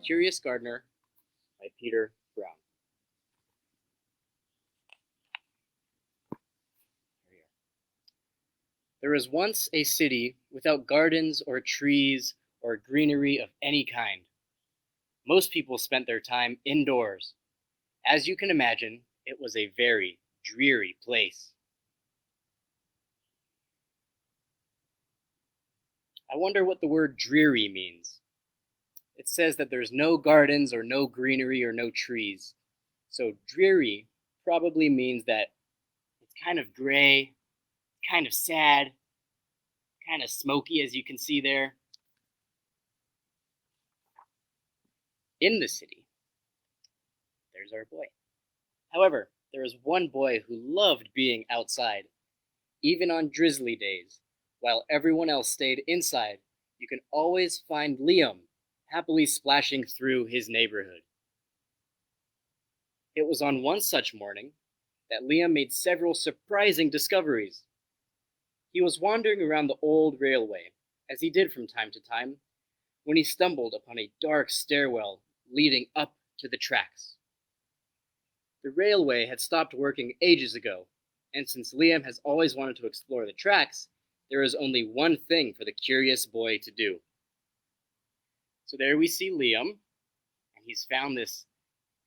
Curious Gardener by Peter Brown. There was once a city without gardens or trees or greenery of any kind. Most people spent their time indoors. As you can imagine, it was a very dreary place. I wonder what the word dreary means. It says that there's no gardens or no greenery or no trees. So dreary probably means that it's kind of gray, kind of sad, kind of smoky, as you can see there. In the city, there's our boy. However, there was one boy who loved being outside, even on drizzly days. While everyone else stayed inside, you can always find Liam happily splashing through his neighborhood. It was on one such morning that Liam made several surprising discoveries. He was wandering around the old railway, as he did from time to time, when he stumbled upon a dark stairwell leading up to the tracks. The railway had stopped working ages ago, and since Liam has always wanted to explore the tracks, there is only one thing for the curious boy to do. So there we see Liam, and he's found this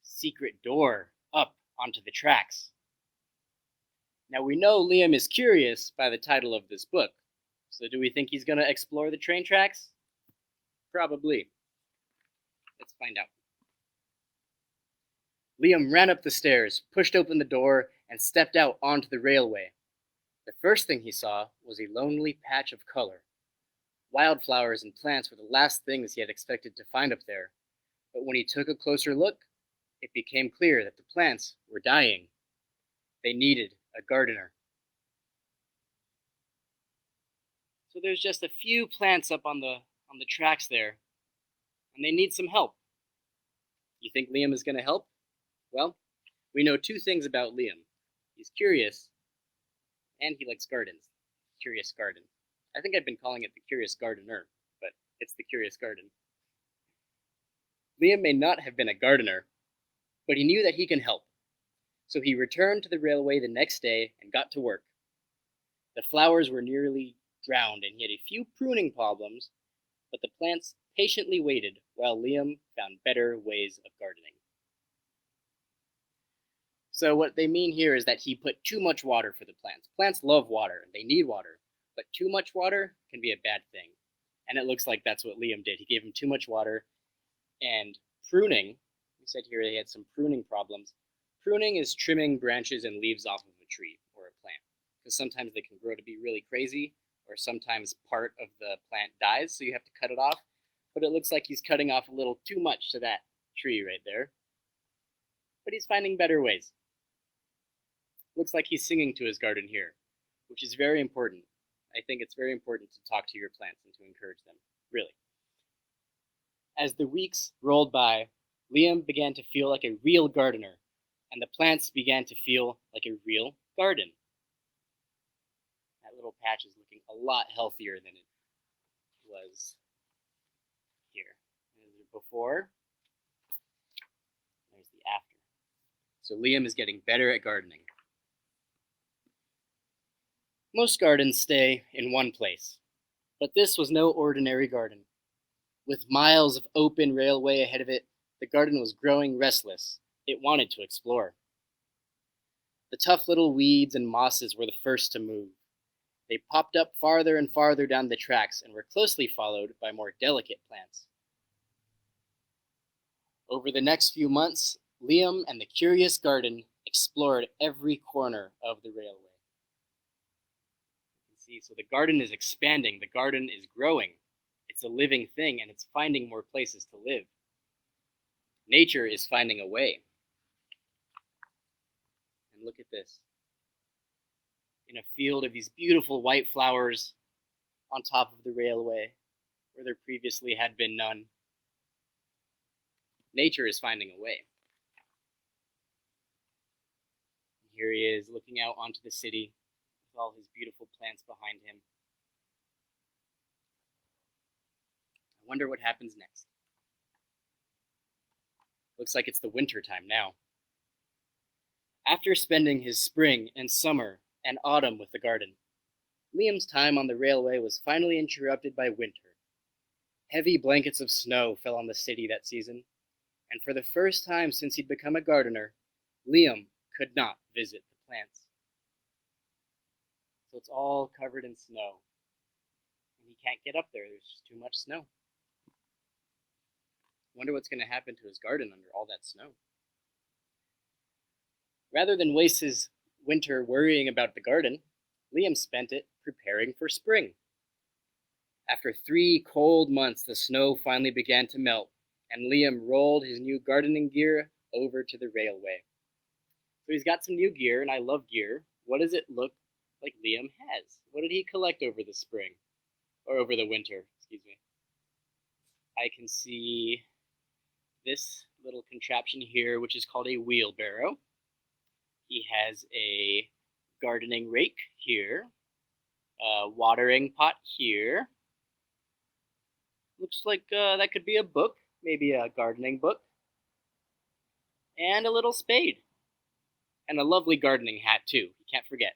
secret door up onto the tracks. Now we know Liam is curious by the title of this book, so do we think he's going to explore the train tracks? Probably. Let's find out. Liam ran up the stairs, pushed open the door, and stepped out onto the railway. The first thing he saw was a lonely patch of color. Wildflowers and plants were the last things he had expected to find up there, but when he took a closer look, it became clear that the plants were dying. They needed a gardener. So there's just a few plants up on the tracks there, and they need some help. You think Liam is going to help? Well, we know two things about Liam. He's curious, and he likes gardens. Curious Garden. I think I've been calling it the Curious Gardener, but it's the Curious Garden. Liam may not have been a gardener, but he knew that he can help. So he returned to the railway the next day and got to work. The flowers were nearly drowned, and he had a few pruning problems, but the plants patiently waited while Liam found better ways of gardening. So what they mean here is that he put too much water for the plants. Plants love water, they need water, but too much water can be a bad thing. And it looks like that's what Liam did. He gave him too much water. And pruning, we said here they had some pruning problems. Pruning is trimming branches and leaves off of a tree or a plant, because sometimes they can grow to be really crazy, or sometimes part of the plant dies, so you have to cut it off. But it looks like he's cutting off a little too much to that tree right there. But he's finding better ways. Looks like he's singing to his garden here, which is very important. I think it's very important to talk to your plants and to encourage them, really. As the weeks rolled by, Liam began to feel like a real gardener, and the plants began to feel like a real garden. That little patch is looking a lot healthier than it was here. There's the before, there's the after. So Liam is getting better at gardening. Most gardens stay in one place, but this was no ordinary garden. With miles of open railway ahead of it, the garden was growing restless. It wanted to explore. The tough little weeds and mosses were the first to move. They popped up farther and farther down the tracks and were closely followed by more delicate plants. Over the next few months, Liam and the Curious Garden explored every corner of the railway. So the garden is expanding, the garden is growing. It's a living thing, and it's finding more places to live. Nature is finding a way. And look at this. In a field of these beautiful white flowers on top of the railway, where there previously had been none, nature is finding a way. Here he is looking out onto the city with all his beautiful plants behind him. Wonder what happens next. Looks like it's the winter time now. After spending his spring and summer and autumn with the garden, Liam's time on the railway was finally interrupted by winter. Heavy blankets of snow fell on the city that season, and for the first time since he'd become a gardener, Liam could not visit the plants. So it's all covered in snow, and he can't get up there. There's just too much snow. Wonder what's going to happen to his garden under all that snow. Rather than waste his winter worrying about the garden, Liam spent it preparing for spring. After 3 cold months, the snow finally began to melt, and Liam rolled his new gardening gear over to the railway. So he's got some new gear, and I love gear. What does it look like Liam has? What did he collect over the spring? Or over the winter, excuse me. I can see this little contraption here, which is called a wheelbarrow. He has a gardening rake here, a watering pot here. Looks like that could be a book, maybe a gardening book. And a little spade. And a lovely gardening hat, too. You can't forget.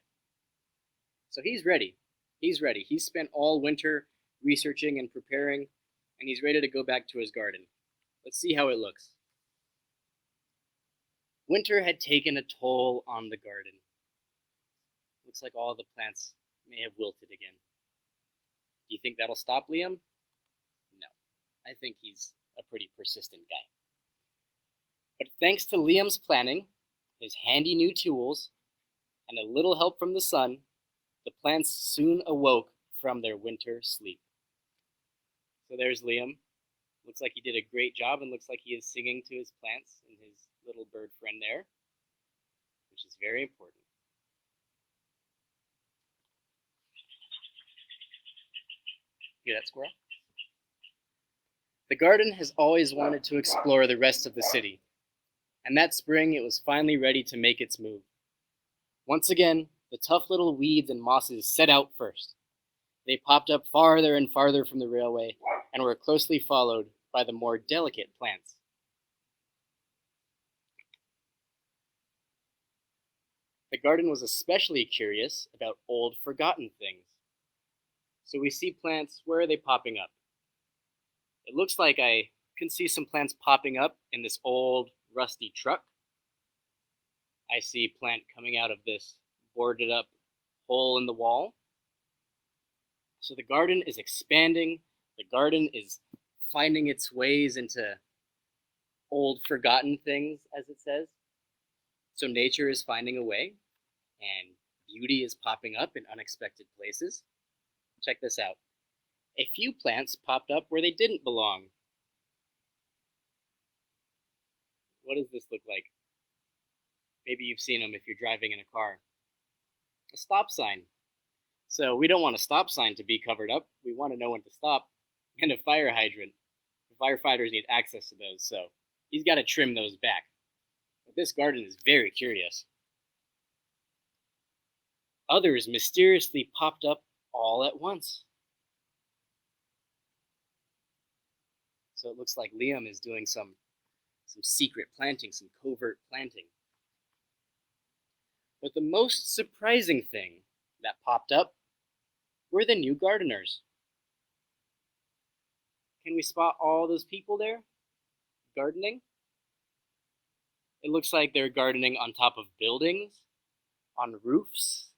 So he's ready. He's ready. He's spent all winter researching and preparing, and he's ready to go back to his garden. Let's see how it looks. Winter had taken a toll on the garden. Looks like all the plants may have wilted again. Do you think that'll stop Liam? No. I think he's a pretty persistent guy. But thanks to Liam's planning, his handy new tools, and a little help from the sun, the plants soon awoke from their winter sleep. So there's Liam. Looks like he did a great job, and looks like he is singing to his plants and his little bird friend there, which is very important. Hear that squirrel? The garden has always wanted to explore the rest of the city, and that spring it was finally ready to make its move. Once again, the tough little weeds and mosses set out first. They popped up farther and farther from the railway and were closely followed by the more delicate plants. The garden was especially curious about old, forgotten things. So we see plants, where are they popping up? It looks like I can see some plants popping up in this old, rusty truck. I see a plant coming out of this boarded up hole in the wall. So the garden is expanding. The garden is finding its ways into old, forgotten things, as it says. So nature is finding a way, and beauty is popping up in unexpected places. Check this out. A few plants popped up where they didn't belong. What does this look like? Maybe you've seen them if you're driving in a car. A stop sign. So we don't want a stop sign to be covered up. We want to know when to stop. And a fire hydrant. The firefighters need access to those, so he's got to trim those back. But this garden is very curious. Others mysteriously popped up all at once. So it looks like Liam is doing some secret planting, some covert planting. But the most surprising thing that popped up were the new gardeners. Can we spot all those people there gardening? It looks like they're gardening on top of buildings, on roofs,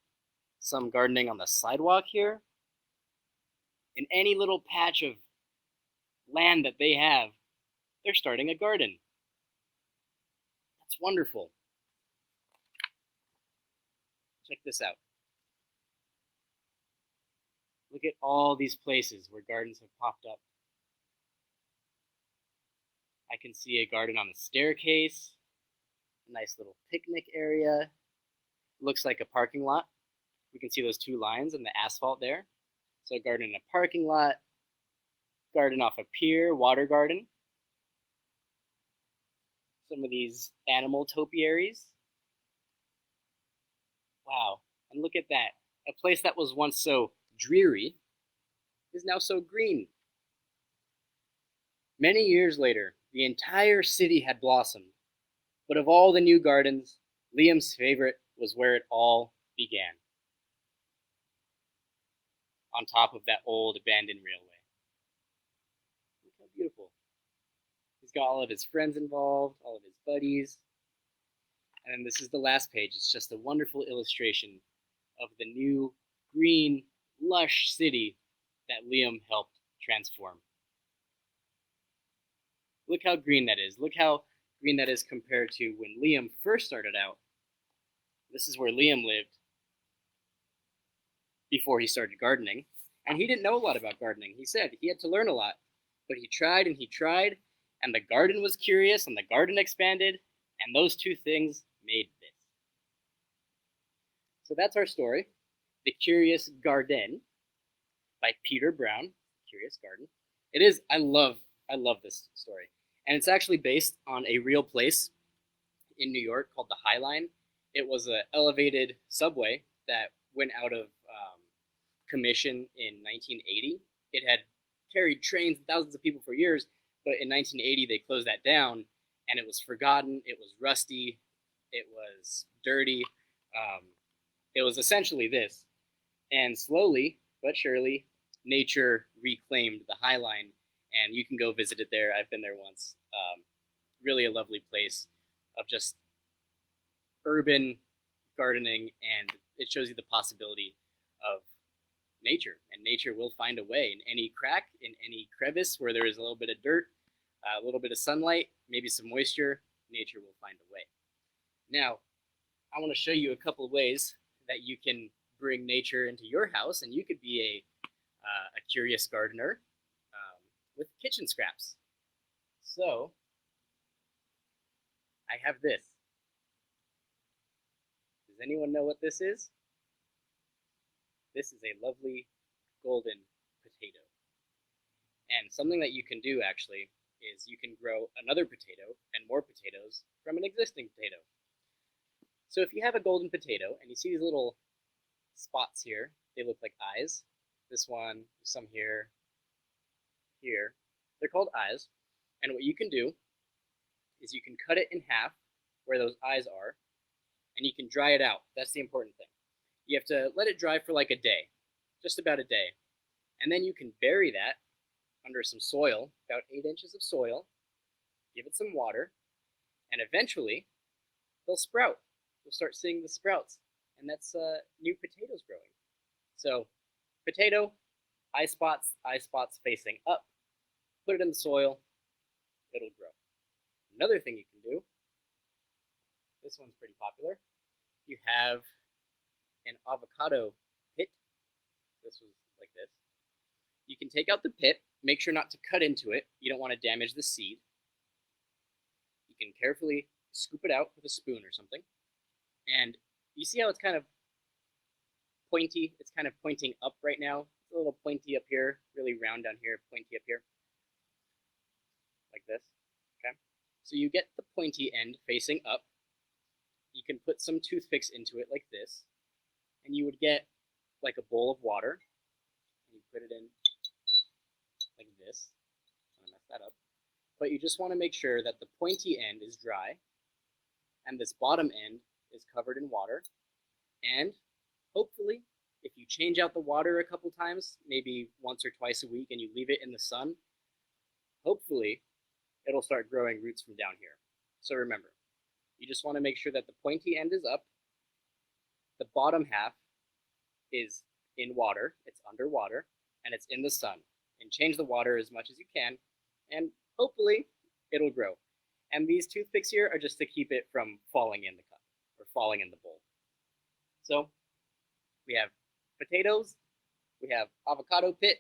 some gardening on the sidewalk here. In any little patch of land that they have, they're starting a garden. That's wonderful. Check this out. Look at all these places where gardens have popped up. I can see a garden on the staircase, a nice little picnic area. Looks like a parking lot. We can see those 2 lines and the asphalt there. So a garden in a parking lot, garden off a pier, water garden. Some of these animal topiaries. Wow, and look at that. A place that was once so dreary is now so green. Many years later, the entire city had blossomed, but of all the new gardens, Liam's favorite was where it all began, on top of that old abandoned railway. Look how beautiful. He's got all of his friends involved, all of his buddies. And then this is the last page. It's just a wonderful illustration of the new, green, lush city that Liam helped transform. Look how green that is. Look how green that is compared to when Liam first started out. This is where Liam lived before he started gardening. And he didn't know a lot about gardening. He said he had to learn a lot. But he tried and he tried, and the garden was curious, and the garden expanded, and those two things made this. So that's our story, The Curious Garden by Peter Brown. Curious Garden. It is, I love this story. And it's actually based on a real place in New York called the High Line. It was an elevated subway that went out of commission in 1980. It had carried trains and thousands of people for years, but in 1980 they closed that down, and it was forgotten. It was rusty. It was dirty. It was essentially this. And slowly but surely, nature reclaimed the High Line, and you can go visit it there. I've been there once. Really a lovely place of just urban gardening, and it shows you the possibility of nature, and nature will find a way in any crack, in any crevice where there is a little bit of dirt, a little bit of sunlight, maybe some moisture. Nature will find a way. Now, I want to show you a couple of ways that you can bring nature into your house, and you could be a curious gardener with kitchen scraps. So, I have this. Does anyone know what this is? This is a lovely golden potato. And something that you can do actually is you can grow another potato and more potatoes from an existing potato. So if you have a golden potato and you see these little spots here, they look like eyes. This one, some here, here. They're called eyes. And what you can do is you can cut it in half where those eyes are, and you can dry it out. That's the important thing. You have to let it dry for like a day, just about a day. And then you can bury that under some soil, about 8 inches of soil, give it some water, and eventually they'll sprout. You'll start seeing the sprouts, and that's new potatoes growing. So potato, eye spots facing up, put it in the soil, it'll grow. Another thing you can do, this one's pretty popular, you have an avocado pit. This was like this. You can take out the pit, make sure not to cut into it. You don't want to damage the seed. You can carefully scoop it out with a spoon or something. And you see how it's kind of pointy? It's kind of pointing up right now. It's a little pointy up here, really round down here, pointy up here. Like this, okay? So you get the pointy end facing up. You can put some toothpicks into it like this, and you would get like a bowl of water, and you put it in like this. I'm gonna mess that up. But you just want to make sure that the pointy end is dry, and this bottom end is covered in water. And hopefully, if you change out the water a couple times, maybe once or twice a week, and you leave it in the sun, hopefully it'll start growing roots from down here. So remember, you just want to make sure that the pointy end is up, the bottom half is in water, it's underwater, and it's in the sun. And change the water as much as you can, and hopefully it'll grow. And these toothpicks here are just to keep it from falling in the cup or falling in the bowl. So we have potatoes, we have avocado pit,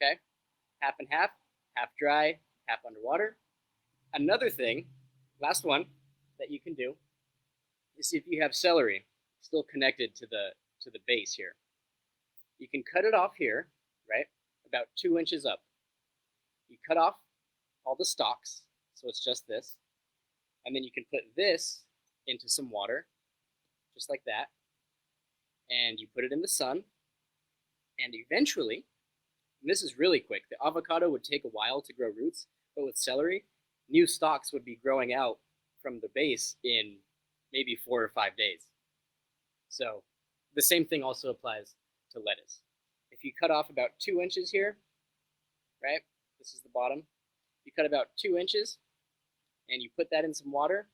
okay, half and half dry, half underwater. Another thing, last one, that you can do is if you have celery still connected to the base here, you can cut it off here, right, about 2 inches up. You cut off all the stalks, so it's just this, and then you can put this into some water, just like that, and you put it in the sun, and eventually, and this is really quick, the avocado would take a while to grow roots, But with celery, new stalks would be growing out from the base in maybe 4 or 5 days. So the same thing also applies to lettuce. If you cut off about 2 inches here, right? This is the bottom. You cut about 2 inches and you put that in some water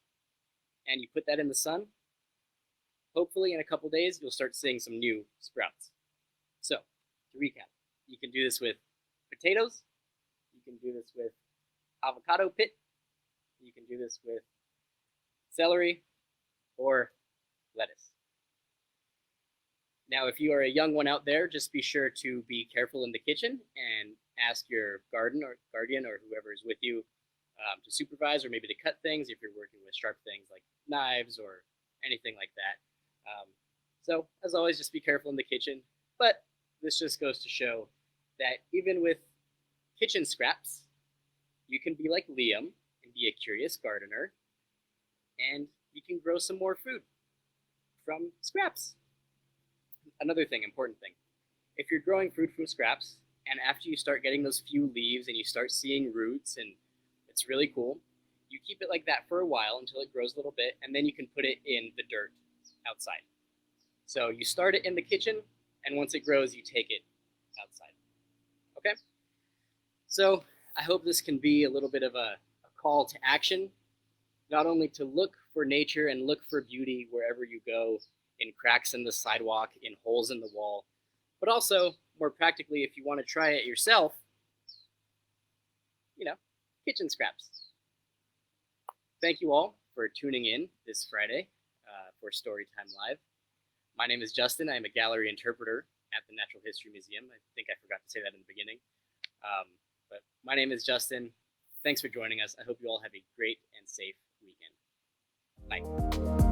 and you put that in the sun. Hopefully in a couple days, you'll start seeing some new sprouts. So to recap, you can do this with potatoes. You can do this with avocado pit. You can do this with celery or lettuce. Now, if you are a young one out there, just be sure to be careful in the kitchen and ask your guardian or whoever is with you to supervise or maybe to cut things if you're working with sharp things like knives or anything like that. So, as always, just be careful in the kitchen. But this just goes to show that even with kitchen scraps, you can be like Liam and be a curious gardener, and you can grow some more food from scraps. Another thing, important thing, if you're growing food from scraps, and after you start getting those few leaves and you start seeing roots and it's really cool, you keep it like that for a while until it grows a little bit, and then you can put it in the dirt outside. So you start it in the kitchen, and once it grows, you take it outside. Okay? So I hope this can be a little bit of a call to action, not only to look for nature and look for beauty wherever you go, in cracks in the sidewalk, in holes in the wall, but also, more practically, if you want to try it yourself, kitchen scraps. Thank you all for tuning in this Friday for Storytime Live. My name is Justin. I am a gallery interpreter at the Natural History Museum. I think I forgot to say that in the beginning. But my name is Justin. Thanks for joining us. I hope you all have a great and safe weekend. Bye.